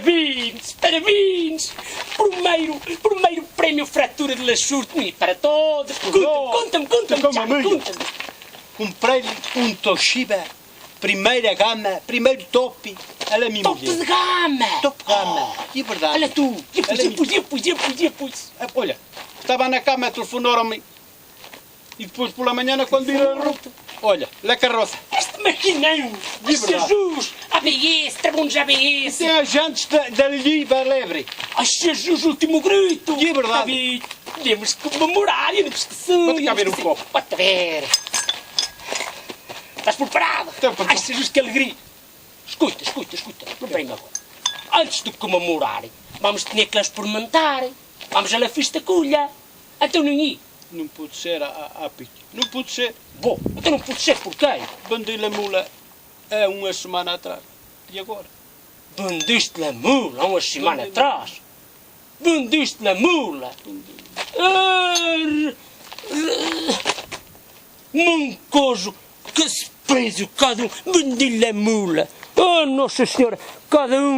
Parabéns, parabéns! Primeiro prémio Fratura de Lachurte para todos. Conta-me, Charlie. Comprei-lhe um Toshiba, primeira gama, primeiro top, ela é minha Top mulher. de gama! Top gama, é verdade. Olha tu, Olha, estava na cama, telefonaram-me. E depois pela manhã, quando ir a roupa, olha, lá carroça. Este maquinão, Jesus, ABS, trabalhamos de ABS. Tem agentes da Liba Lebre. Ai, Jesus, último grito. É verdade. Temos que comemorar, eu não me esqueci. Pode cá ver um copo. Pode ver. Estás preparado? Ai, Jesus, que alegria. Escuta. Lembrei-me agora. Antes de comemorar, vamos ter que experimentar. Vamos à festa colha. Então não ia. Não pode ser a pique. Não pode ser. Bom, então não pode ser porquê? Vendi a mula há uma semana atrás. E agora? Vendiste a mula há uma semana atrás? Vendiste a mula? Mancoso, que se pese cada um. Vendi a mula. Oh, Nossa Senhora, cada um.